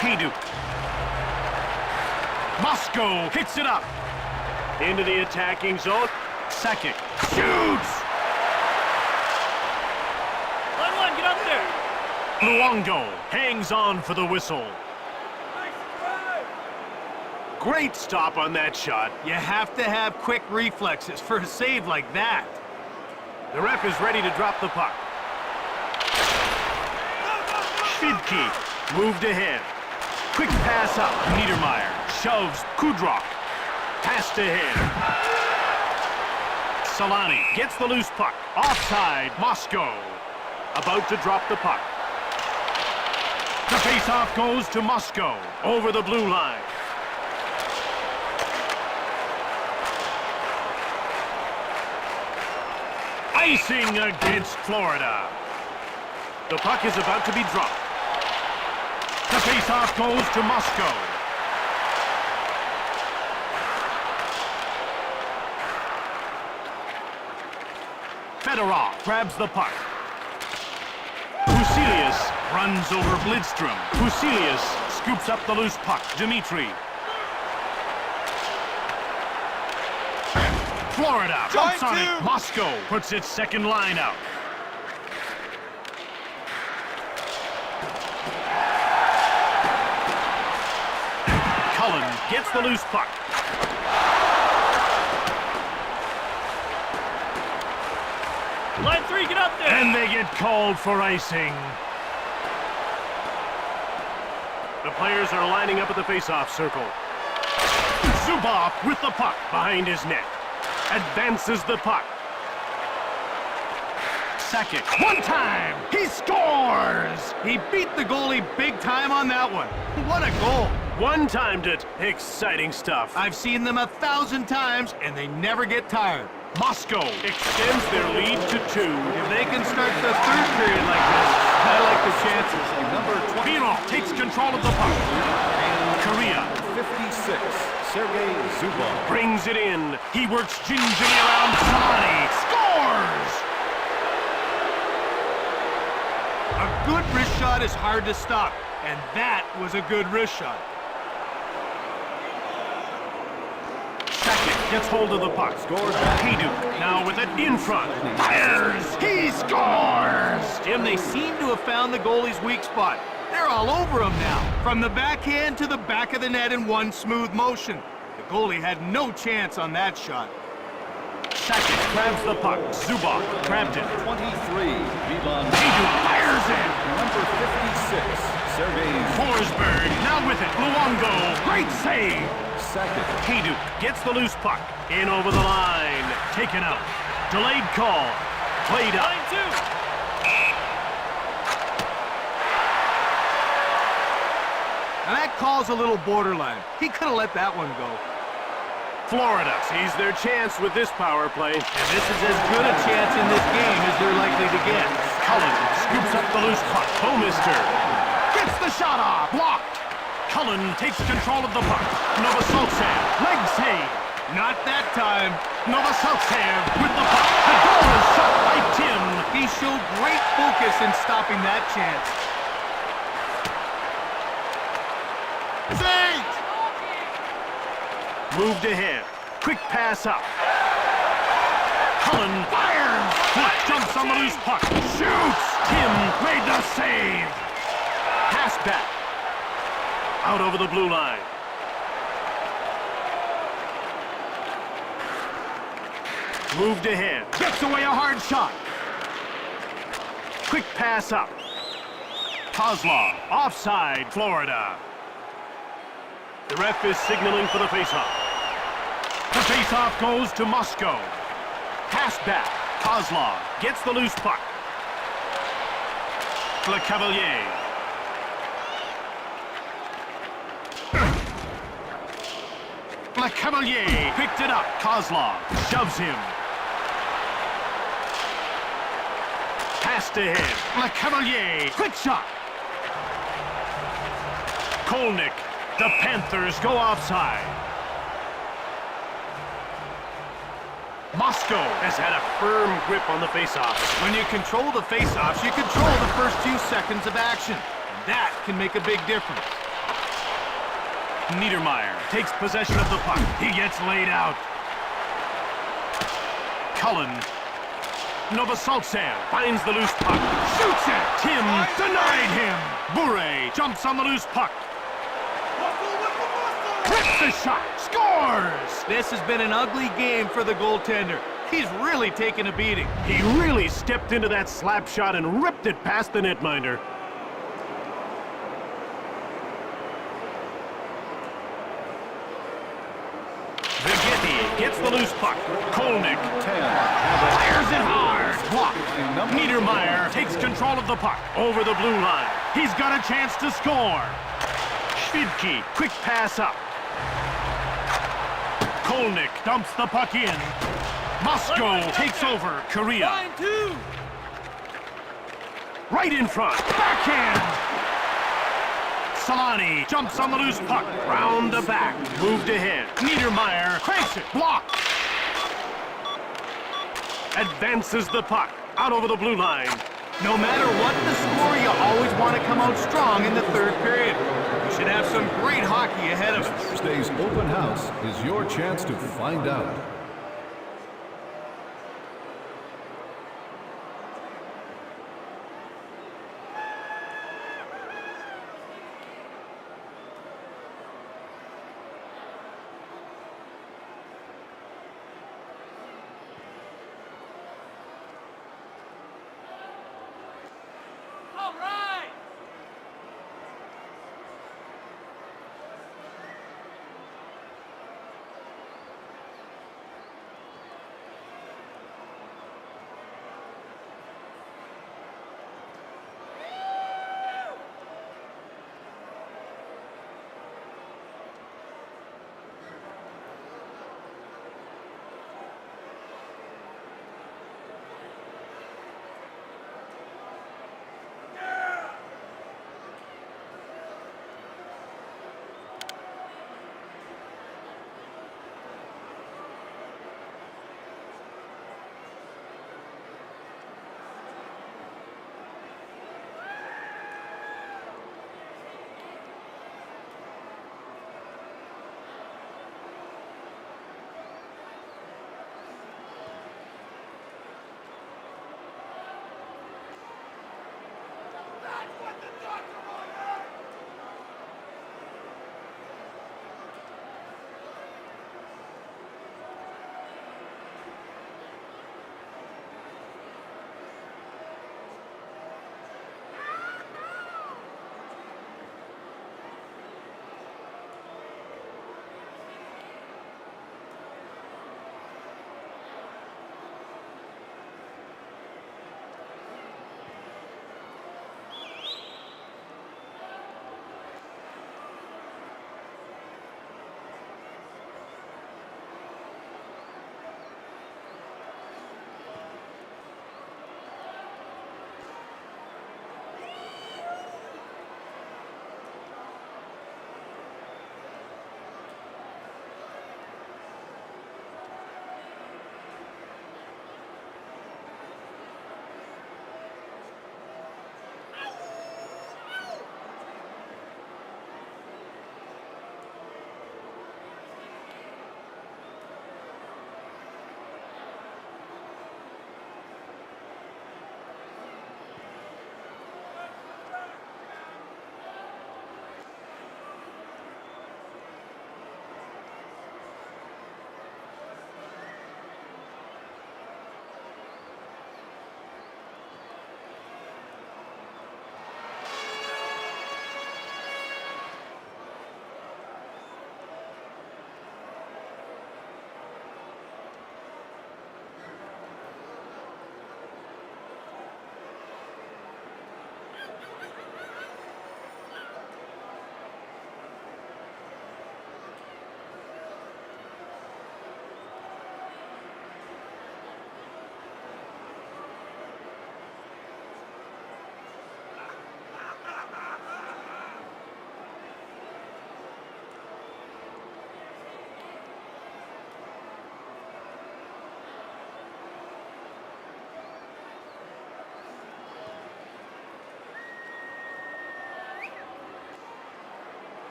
Hayduk. Moscow hits it up. Into the attacking zone. Sakic shoots. 1-1, get up there. Luongo hangs on for the whistle. Great stop on that shot. You have to have quick reflexes for a save like that. The ref is ready to drop the puck. Schvidke moved ahead. Quick pass up. Niedermeyer shoves Kudrov. Passed ahead. Solani gets the loose puck. Offside. Moscow about to drop the puck. The faceoff goes to Moscow over the blue line. Icing against Florida. The puck is about to be dropped. The faceoff goes to Moscow. Fedorov grabs the puck. Pusilius runs over Blidstrom. Pusilius scoops up the loose puck. Dmitri. Florida jumps on it. Moscow puts its second line out. Cullen gets the loose puck. Line 3, get up there. And they get called for icing. The players are lining up at the faceoff circle. Zubov with the puck behind his net. Advances the puck. Sakic. One time. He scores. He beat the goalie big time on that one. What a goal. One-timed it. Exciting stuff. I've seen them 1,000 times, and they never get tired. Moscow extends their lead to 2. If they can start the third period like this, I like the chances. Number 20, Birov takes control of the puck. Korea 56, Sergei Zubov. brings it in. He works gingerly around Solani. Scores! A good wrist shot is hard to stop, and that was a good wrist shot. Sakic gets hold of the puck. Scores. Hayduk now with it in front. Fires! He scores! Jim, they seem to have found the goalie's weak spot. They're all over him now, from the backhand to the back of the net in one smooth motion. The goalie had no chance on that shot. Second grabs the puck. Zubov grabbed it. 23, Milan. Hayduck fires in. Number 56, Sergei. Forsberg now with it. Luongo. Great save. Second. Hayduck gets the loose puck. In over the line. Taken out. Delayed call. Played up. Line 2. Now that call's a little borderline. He could have let that one go. Florida sees their chance with this power play. And this is as good a chance in this game as they're likely to get. Cullen scoops up the loose puck. Homister gets the shot off. Blocked. Cullen takes control of the puck. Novoselic leg save. Not that time. Novoselic with the puck. The goal is shot by Tim. He showed great focus in stopping that chance. Save! Moved ahead. Quick pass up. Cullen fires. Foot jumps on the loose puck. Shoots. Tim made the save. Pass back. Out over the blue line. Moved ahead. Gets away a hard shot. Quick pass up. Kozlov. Offside, Florida. The ref is signaling for the faceoff. The faceoff goes to Moscow. Pass back. Kozlov gets the loose puck. Le Cavalier. Le Cavalier picked it up. Kozlov shoves him. Passed ahead. Le Cavalier. Quick shot. Kolnick. The Panthers go offside. Moscow has had a firm grip on the faceoffs. When you control the faceoffs, you control the first few seconds of action. That can make a big difference. Niedermeyer takes possession of the puck. He gets laid out. Cullen. Novoselic finds the loose puck. Shoots it. Tim denied him. Bure jumps on the loose puck. Rips the shot. Scores! This has been an ugly game for the goaltender. He's really taken a beating. He really stepped into that slap shot and ripped it past the netminder. Vignetti gets the loose puck. Kolnick 10, fires it hard. Blocked. Niedermeyer takes control of the puck over the blue line. He's got a chance to score. Schwidke, quick pass up. Kolnick dumps the puck in. Moscow takes over. Korea. Line 2. Right in front. Backhand. Solani jumps on the loose puck. Round the back. Moved ahead. Niedermeyer cranks it. Blocked. Advances the puck. Out over the blue line. No matter what the score, you always want to come out strong in the third period. We should have some great hockey ahead of us. Thursday's open house is your chance to find out. All right.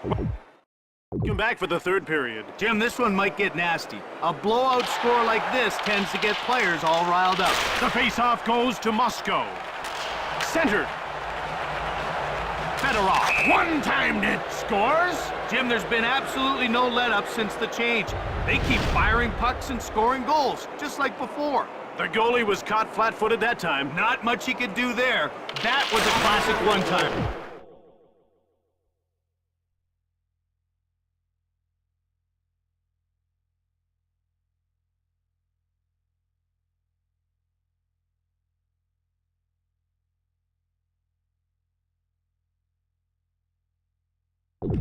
Welcome back for the third period. Jim, this one might get nasty. A blowout score like this tends to get players all riled up. The face-off goes to Moscow. Centered. Fedorov one-timed it. Scores. Jim, there's been absolutely no let-up since the change. They keep firing pucks and scoring goals, just like before. The goalie was caught flat-footed that time. Not much he could do there. That was a classic one-timer.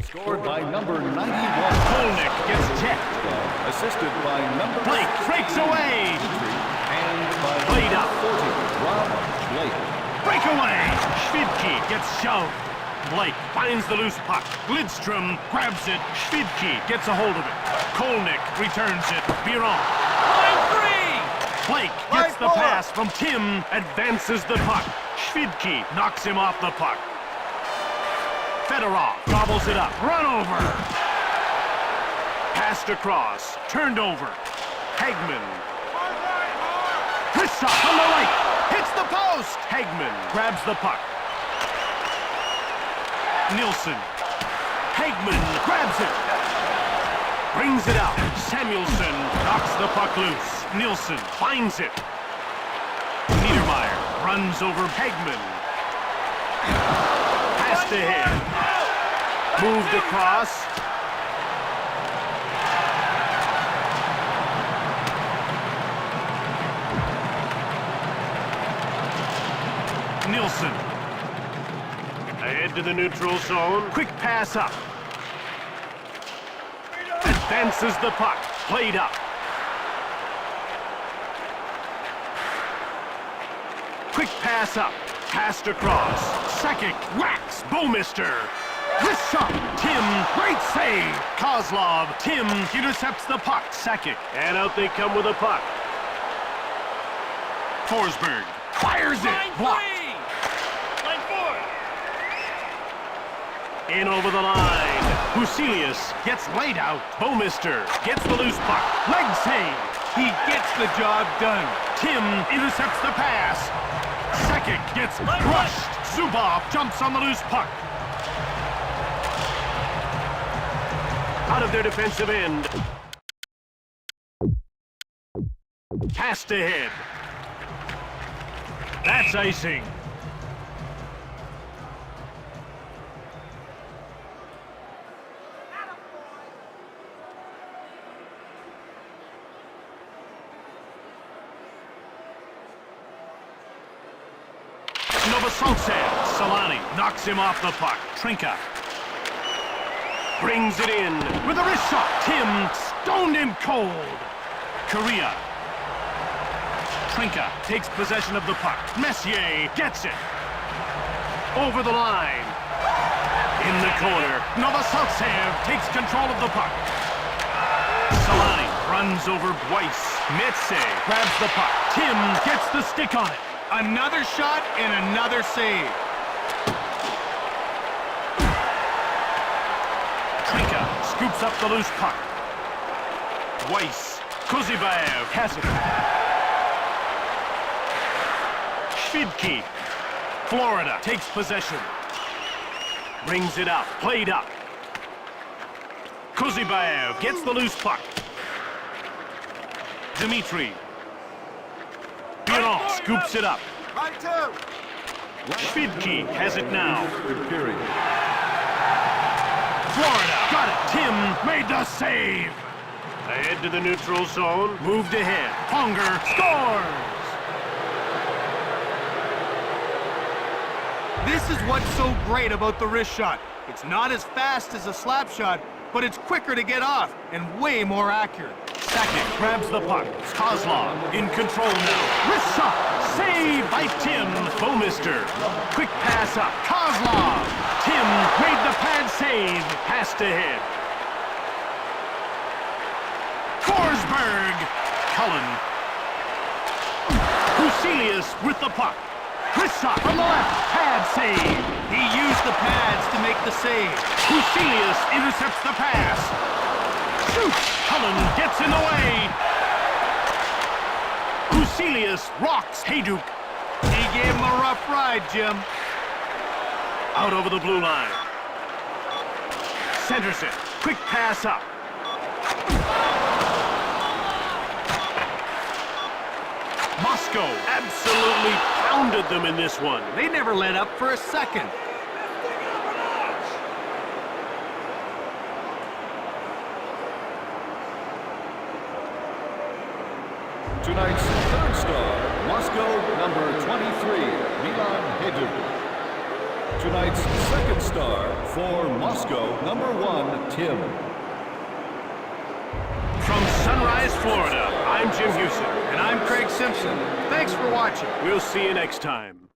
Scored by number 91. Kolnick gets checked. Assisted by number Blake breaks away. And by Played up. 40, Rob Blake. Breakaway. Schvidke gets shoved. Blake finds the loose puck. Lidstrom grabs it. Schvidke gets a hold of it. Kolnick returns it. Biron. Line three! Blake gets the pass from Tim. Advances the puck. Schvidke knocks him off the puck. Fedorov gobbles it up. Run over. Passed across. Turned over. Hagman. Wrist shot from the right. Hits the post. Hagman grabs the puck. Nilsson. Hagman grabs it. Brings it out. Samuelson knocks the puck loose. Nilsson finds it. Niedermeyer runs over Hagman. Passed ahead. Moved across. Nilsson. Ahead to the neutral zone. Quick pass up. Advances the puck. Played up. Quick pass up. Passed across. Sakic whacks Bouwmeester. Wrist shot. Tim. Great save. Kozlov. Tim intercepts the puck. Sakic. And out they come with a puck. Forsberg fires it. Line Blocked. three! Line four! In over the line. Lucilius gets laid out. Bouwmeester gets the loose puck. Leg save. He gets the job done. Tim intercepts the pass. Sakic gets crushed. Zubov jumps on the loose puck. Out of their defensive end. Passed ahead. That's icing. Novosantsev. Solani knocks him off the puck. Trinka brings it in with a wrist shot. Tim stoned him cold. Korea. Trinka takes possession of the puck. Messier gets it. Over the line. In the corner. Novosantsev takes control of the puck. Solani runs over Weiss. Metse grabs the puck. Tim gets the stick on it. Another shot and another save. Trinka scoops up the loose puck. Weiss. Kuzibaev has it. Schvidke. Florida takes possession. Brings it up. Played up. Kuzibaev gets the loose puck. Dmitri. Biron scoops it up. Right two. Schvidke has it now. Third period. Florida got it. Tim made the save. Ahead to the neutral zone. Moved ahead. Ponger scores. This is what's so great about the wrist shot. It's not as fast as a slap shot, but it's quicker to get off and way more accurate. Sakic grabs the puck. Kozlov in control now. Wrist shot. Save by Tim. Bouwmeester. Quick pass up. Kozlov. Tim made the pad save. Passed ahead. Forsberg. Cullen. Lucilius with the puck. Wrist shot from the left. Pad save. He used the pads to make the save. Ulучшилась intercepts the pass. Shoots. Cullen gets in the way. Ulучшилась rocks Hayduk. He gave him a rough ride, Jim. Out over the blue line. Centers it. Quick pass up. Moscow absolutely pounded them in this one. They never let up for a second. Tonight's third star, Moscow, number 23, Milan Hajduk. Tonight's second star for Moscow, number 1, Tim. From Sunrise, Florida, I'm Jim Houston. And I'm Craig Simpson. Thanks for watching. We'll see you next time.